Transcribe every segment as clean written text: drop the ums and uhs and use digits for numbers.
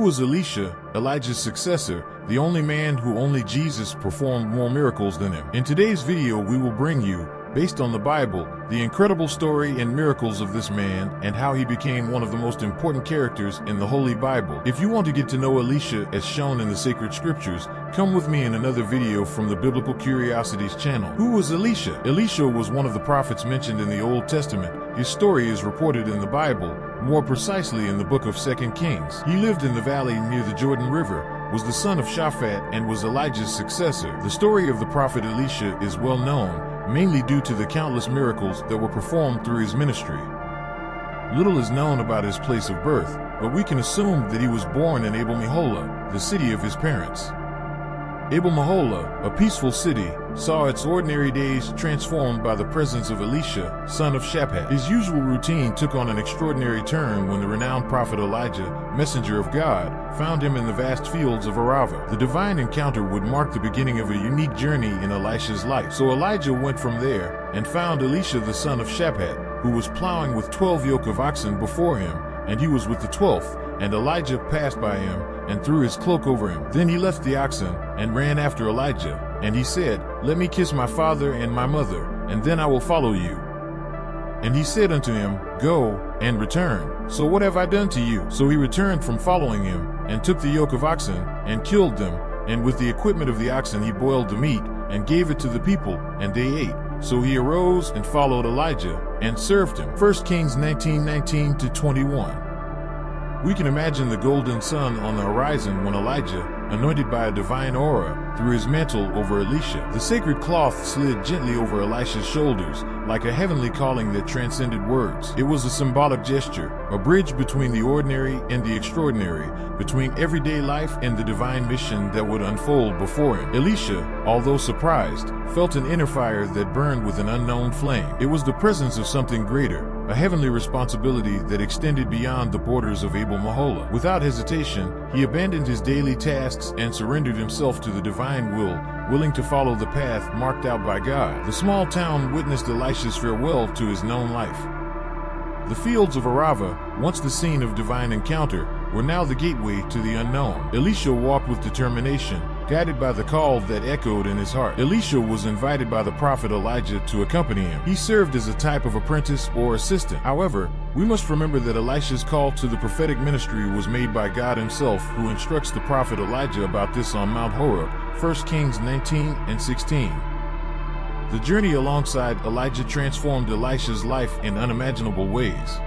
was Elisha, Elijah's successor, the only man who only Jesus performed more miracles than him? In today's video, we will bring you, based on the Bible, the incredible story and miracles of this man and how he became one of the most important characters in the Holy Bible. If you want to get to know Elisha as shown in the sacred scriptures, come with me in another video from the Biblical Curiosities channel. Who was Elisha? Elisha was one of the prophets mentioned in the Old Testament. His story is reported in the Bible, more precisely in the book of 2 Kings. He lived in the valley near the Jordan River, was the son of Shaphat, and was Elijah's successor. The story of the prophet Elisha is well known, mainly due to the countless miracles that were performed through his ministry. Little is known about his place of birth, but we can assume that he was born in Abel Meol, the city of his parents. Abel Meol, a peaceful city, saw its ordinary days transformed by the presence of Elisha, son of Shaphat. His usual routine took on an extraordinary turn when the renowned prophet Elijah, messenger of God, found him in the vast fields of Arava. The divine encounter would mark the beginning of a unique journey in Elisha's life. So Elijah went from there and found Elisha the son of Shaphat, who was plowing with 12 yoke of oxen before him, and he was with the 12th. And Elijah passed by him and threw his cloak over him. Then he left the oxen and ran after Elijah. And he said, "Let me kiss my father and my mother, and then I will follow you." And he said unto him, "Go and return. So what have I done to you?" So he returned from following him and took the yoke of oxen and killed them. And with the equipment of the oxen he boiled the meat and gave it to the people, and they ate. So he arose and followed Elijah and served him. 1 Kings 19:19-21. We can imagine the golden sun on the horizon when Elijah, anointed by a divine aura, threw his mantle over Elisha. The sacred cloth slid gently over Elisha's shoulders, like a heavenly calling that transcended words. It was a symbolic gesture, a bridge between the ordinary and the extraordinary, between everyday life and the divine mission that would unfold before him. Elisha, although surprised, felt an inner fire that burned with an unknown flame. It was the presence of something greater, a heavenly responsibility that extended beyond the borders of Abel Meol. Without hesitation, he abandoned his daily tasks and surrendered himself to the divine will, willing to follow the path marked out by God. The small town witnessed Elisha's farewell to his known life. The fields of Arava, once the scene of divine encounter, were now the gateway to the unknown. Elisha walked with determination, guided by the call that echoed in his heart. Elisha was invited by the prophet Elijah to accompany him. He served as a type of apprentice or assistant. However, we must remember that Elisha's call to the prophetic ministry was made by God himself, who instructs the prophet Elijah about this on Mount Horeb, 1 Kings 19:16. The journey alongside Elijah transformed Elisha's life in unimaginable ways.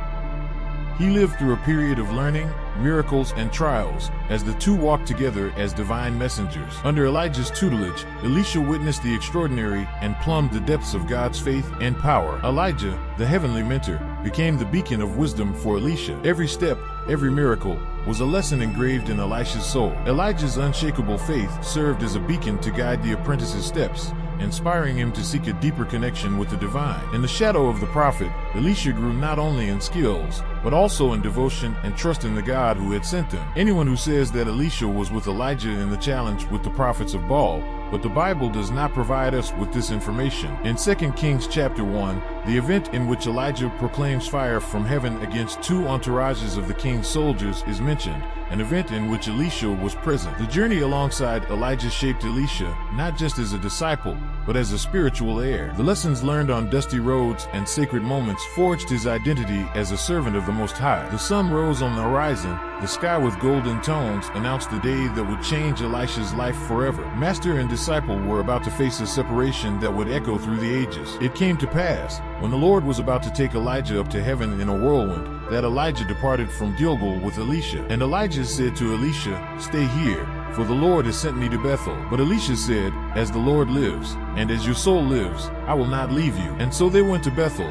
He lived through a period of learning, miracles, and trials, as the two walked together as divine messengers. Under Elijah's tutelage, Elisha witnessed the extraordinary and plumbed the depths of God's faith and power. Elijah, the heavenly mentor, became the beacon of wisdom for Elisha. Every step, every miracle, was a lesson engraved in Elisha's soul. Elijah's unshakable faith served as a beacon to guide the apprentice's steps, inspiring him to seek a deeper connection with the divine. In the shadow of the prophet, Elisha grew not only in skills, but also in devotion and trust in the God who had sent him. Anyone who says that Elisha was with Elijah in the challenge with the prophets of Baal, but the Bible does not provide us with this information. In 2 Kings chapter 1, the event in which Elijah proclaims fire from heaven against two entourages of the king's soldiers is mentioned, an event in which Elisha was present. The journey alongside Elijah shaped Elisha, not just as a disciple, but as a spiritual heir. The lessons learned on dusty roads and sacred moments forged his identity as a servant of the Most High. The sun rose on the horizon, the sky with golden tones announced the day that would change Elisha's life forever. Master and disciple were about to face a separation that would echo through the ages. It came to pass, when the Lord was about to take Elijah up to heaven in a whirlwind, that Elijah departed from Gilgal with Elisha. And Elijah said to Elisha, "Stay here, for the Lord has sent me to Bethel." But Elisha said, "As the Lord lives, and as your soul lives, I will not leave you." And so they went to Bethel.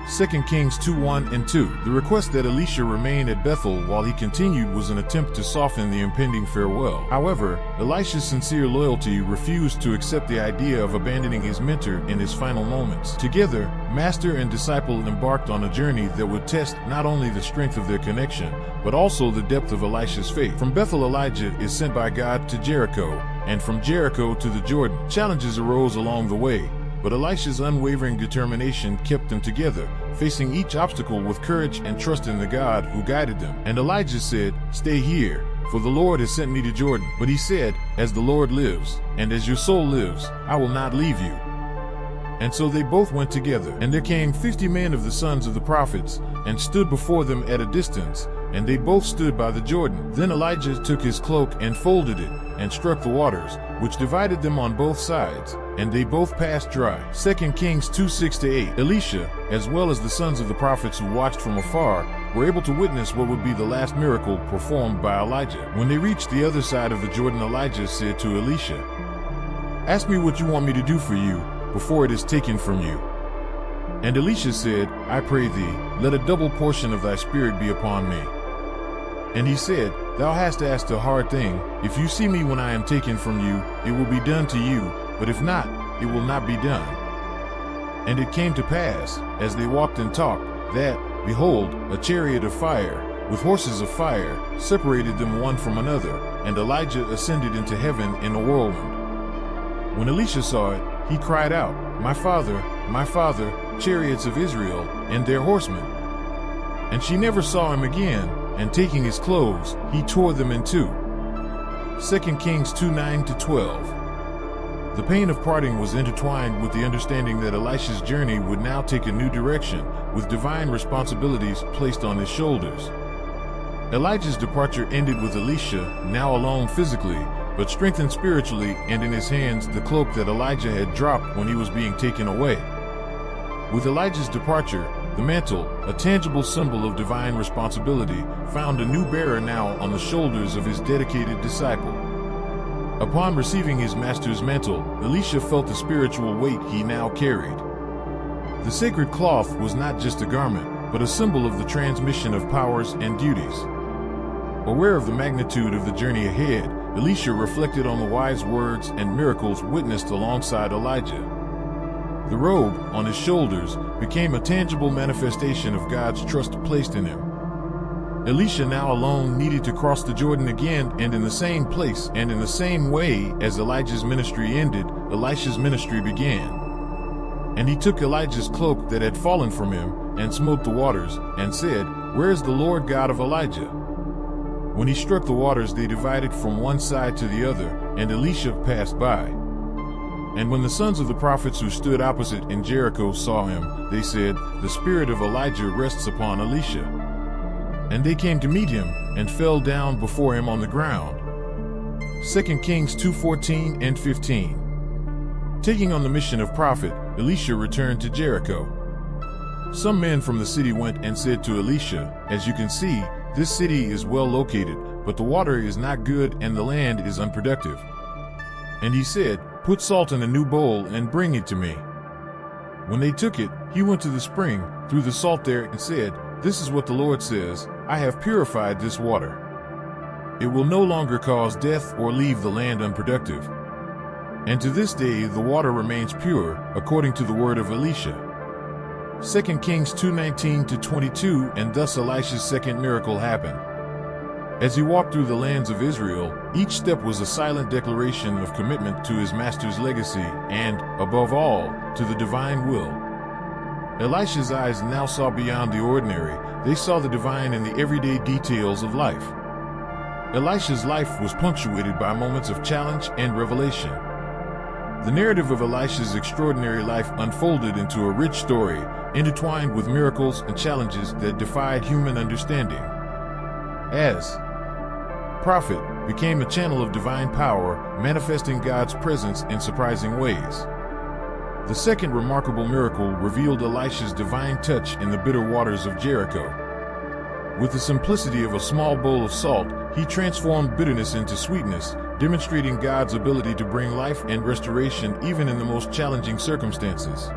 2 Kings 2:1-2. The request that Elisha remain at Bethel while he continued was an attempt to soften the impending farewell. However, Elisha's sincere loyalty refused to accept the idea of abandoning his mentor in his final moments. Together, master and disciple embarked on a journey that would test not only the strength of their connection, but also the depth of Elisha's faith. From Bethel, Elijah is sent by God to Jericho, and from Jericho to the Jordan. Challenges arose along the way, but Elisha's unwavering determination kept them together, facing each obstacle with courage and trust in the God who guided them. And Elijah said, "Stay here, for the Lord has sent me to Jordan." But he said, "As the Lord lives, and as your soul lives, I will not leave you." And so they both went together. And there came 50 men of the sons of the prophets, and stood before them at a distance, and they both stood by the Jordan. Then Elijah took his cloak and folded it, and struck the waters, which divided them on both sides, and they both passed dry. 2 Kings 2:6-8. Elisha, as well as the sons of the prophets who watched from afar, were able to witness what would be the last miracle performed by Elijah. When they reached the other side of the Jordan, Elijah said to Elisha, "Ask me what you want me to do for you before it is taken from you." And Elisha said, "I pray thee, let a double portion of thy spirit be upon me." And he said, "Thou hast asked a hard thing. If you see me when I am taken from you, it will be done to you, but if not, it will not be done." And it came to pass, as they walked and talked, that, behold, a chariot of fire, with horses of fire, separated them one from another, and Elijah ascended into heaven in a whirlwind. When Elisha saw it, he cried out, my father, chariots of Israel, and their horsemen." And she never saw him again, and taking his clothes, he tore them in two. 2 Kings 2:9-12. The pain of parting was intertwined with the understanding that Elisha's journey would now take a new direction, with divine responsibilities placed on his shoulders. Elijah's departure ended with Elisha, now alone physically, but strengthened spiritually, and in his hands the cloak that Elijah had dropped when he was being taken away. With Elijah's departure, the mantle, a tangible symbol of divine responsibility, found a new bearer now on the shoulders of his dedicated disciple. Upon receiving his master's mantle, Elisha felt the spiritual weight he now carried. The sacred cloth was not just a garment, but a symbol of the transmission of powers and duties. Aware of the magnitude of the journey ahead, Elisha reflected on the wise words and miracles witnessed alongside Elijah. The robe on his shoulders became a tangible manifestation of God's trust placed in him. Elisha now alone needed to cross the Jordan again, and in the same place and in the same way as Elijah's ministry ended, Elisha's ministry began. And he took Elijah's cloak that had fallen from him and smote the waters, and said, "Where is the Lord God of Elijah?" When he struck the waters, they divided from one side to the other, and Elisha passed by. And when the sons of the prophets who stood opposite in Jericho saw him, they said, "The spirit of Elijah rests upon Elisha." And they came to meet him, and fell down before him on the ground. 2 Kings 2:14-15. Taking on the mission of prophet, Elisha returned to Jericho. Some men from the city went and said to Elisha, "As you can see, this city is well located, but the water is not good and the land is unproductive." And he said, "Put salt in a new bowl and bring it to me." When they took it, he went to the spring, threw the salt there, and said, "This is what the Lord says, I have purified this water. It will no longer cause death or leave the land unproductive." And to this day the water remains pure, according to the word of Elisha. 2 Kings 2:19-22. And thus Elisha's second miracle happened. As he walked through the lands of Israel, each step was a silent declaration of commitment to his master's legacy and, above all, to the divine will. Elisha's eyes now saw beyond the ordinary. They saw the divine in the everyday details of life. Elisha's life was punctuated by moments of challenge and revelation. The narrative of Elisha's extraordinary life unfolded into a rich story, intertwined with miracles and challenges that defied human understanding. As prophet, became a channel of divine power, manifesting God's presence in surprising ways. The second remarkable miracle revealed Elisha's divine touch in the bitter waters of Jericho. With the simplicity of a small bowl of salt, he transformed bitterness into sweetness, demonstrating God's ability to bring life and restoration even in the most challenging circumstances.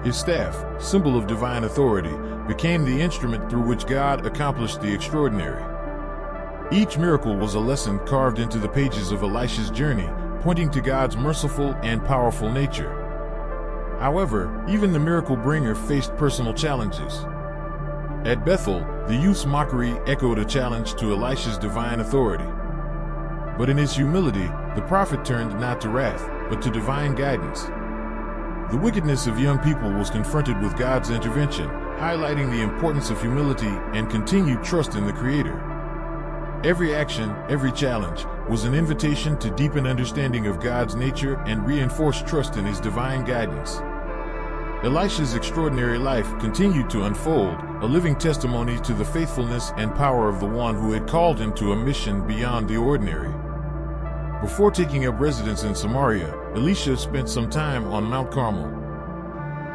His staff, symbol of divine authority, became the instrument through which God accomplished the extraordinary. Each miracle was a lesson carved into the pages of Elisha's journey, pointing to God's merciful and powerful nature. However, even the miracle bringer faced personal challenges. At Bethel, the youth's mockery echoed a challenge to Elisha's divine authority. But in his humility, the prophet turned not to wrath, but to divine guidance. The wickedness of young people was confronted with God's intervention, highlighting the importance of humility and continued trust in the Creator. Every action, every challenge, was an invitation to deepen understanding of God's nature and reinforce trust in His divine guidance. Elisha's extraordinary life continued to unfold, a living testimony to the faithfulness and power of the one who had called him to a mission beyond the ordinary. Before taking up residence in Samaria, Elisha spent some time on Mount Carmel.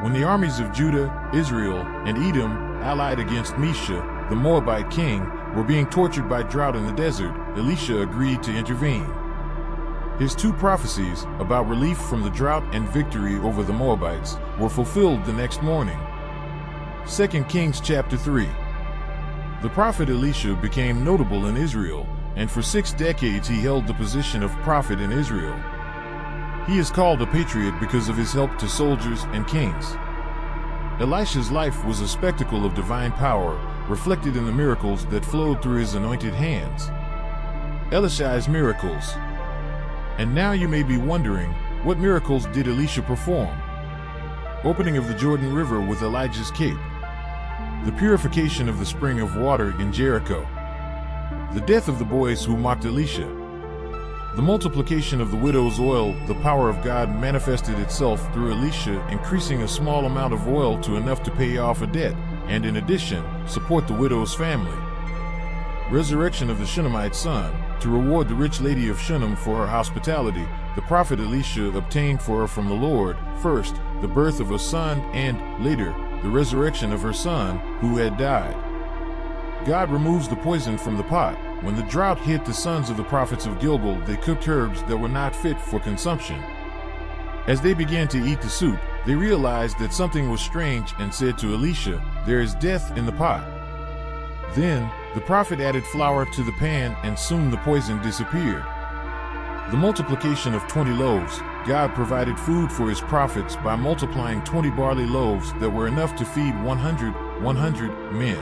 When the armies of Judah, Israel, and Edom allied against Mesha, the Moabite king, were being tortured by drought in the desert, Elisha agreed to intervene. His two prophecies about relief from the drought and victory over the Moabites were fulfilled the next morning. 2 Kings chapter 3. The prophet Elisha became notable in Israel, and for 6 decades he held the position of prophet in Israel. He is called a patriot because of his help to soldiers and kings. Elisha's life was a spectacle of divine power, reflected in the miracles that flowed through his anointed hands. Elisha's miracles. And now you may be wondering, what miracles did Elisha perform? Opening of the Jordan River with Elijah's cape. The purification of the spring of water in Jericho. The death of the boys who mocked Elisha. The multiplication of the widow's oil. The power of God manifested itself through Elisha, increasing a small amount of oil to enough to pay off a debt, and in addition, support the widow's family. Resurrection of the Shunammite son. To reward the rich lady of Shunem for her hospitality, the prophet Elisha obtained for her from the Lord, first, the birth of a son, and, later, the resurrection of her son, who had died. God removes the poison from the pot. When the drought hit the sons of the prophets of Gilgal, they cooked herbs that were not fit for consumption. As they began to eat the soup, they realized that something was strange and said to Elisha, "There is death in the pot." Then, the prophet added flour to the pan, and soon the poison disappeared. The multiplication of 20 loaves. God provided food for his prophets by multiplying 20 barley loaves that were enough to feed 100 men.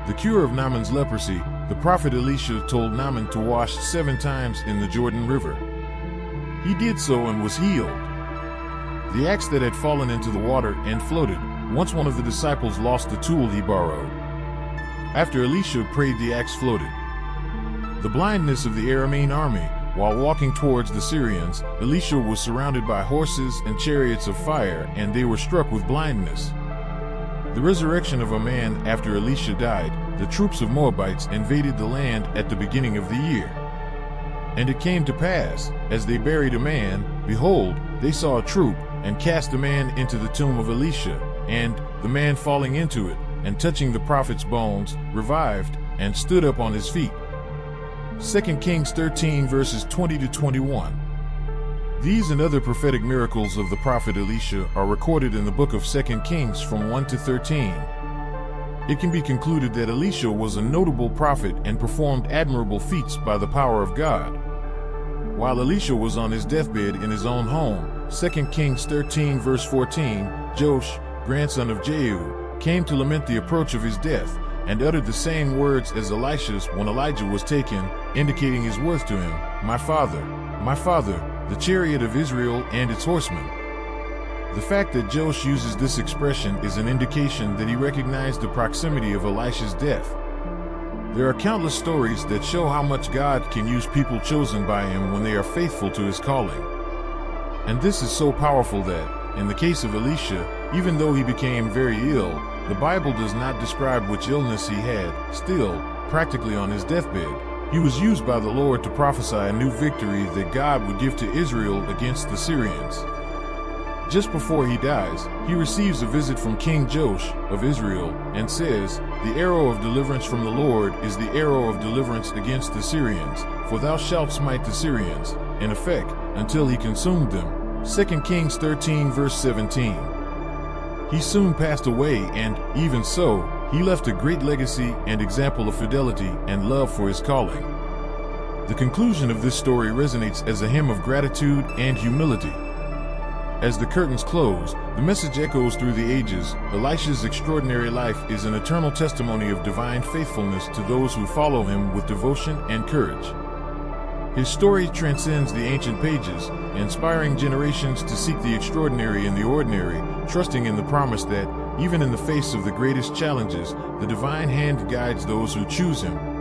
The cure of Naaman's leprosy. The prophet Elisha told Naaman to wash 7 times in the Jordan River. He did so and was healed. The axe that had fallen into the water and floated. Once one of the disciples lost the tool he borrowed. After Elisha prayed, the axe floated. The blindness of the Aramean army. While walking towards the Syrians, Elisha was surrounded by horses and chariots of fire, and they were struck with blindness. The resurrection of a man. After Elisha died, the troops of Moabites invaded the land at the beginning of the year. And it came to pass, as they buried a man, behold, they saw a troop, and cast a man into the tomb of Elisha, and, the man falling into it, and touching the prophet's bones, revived, and stood up on his feet. 2 Kings 13 verses 20 to 21. These and other prophetic miracles of the prophet Elisha are recorded in the book of 2 Kings from 1 to 13. It can be concluded that Elisha was a notable prophet and performed admirable feats by the power of God. While Elisha was on his deathbed in his own home, 2 Kings 13 verse 14, Joash, grandson of Jehu, came to lament the approach of his death, and uttered the same words as Elisha's when Elijah was taken, indicating his worth to him, my father, the chariot of Israel and its horsemen." The fact that Joash uses this expression is an indication that he recognized the proximity of Elisha's death. There are countless stories that show how much God can use people chosen by him when they are faithful to his calling. And this is so powerful that, in the case of Elisha, even though he became very ill, the Bible does not describe which illness he had. Still, practically on his deathbed, he was used by the Lord to prophesy a new victory that God would give to Israel against the Syrians. Just before he dies, he receives a visit from King Joash of Israel and says, "The arrow of deliverance from the Lord is the arrow of deliverance against the Syrians, for thou shalt smite the Syrians," in effect, until he consumed them. 2 Kings 13 verse 17. He soon passed away, and, even so, he left a great legacy and example of fidelity and love for his calling. The conclusion of this story resonates as a hymn of gratitude and humility. As the curtains close, the message echoes through the ages. Elisha's extraordinary life is an eternal testimony of divine faithfulness to those who follow him with devotion and courage. His story transcends the ancient pages, inspiring generations to seek the extraordinary in the ordinary, trusting in the promise that, even in the face of the greatest challenges, the divine hand guides those who choose him.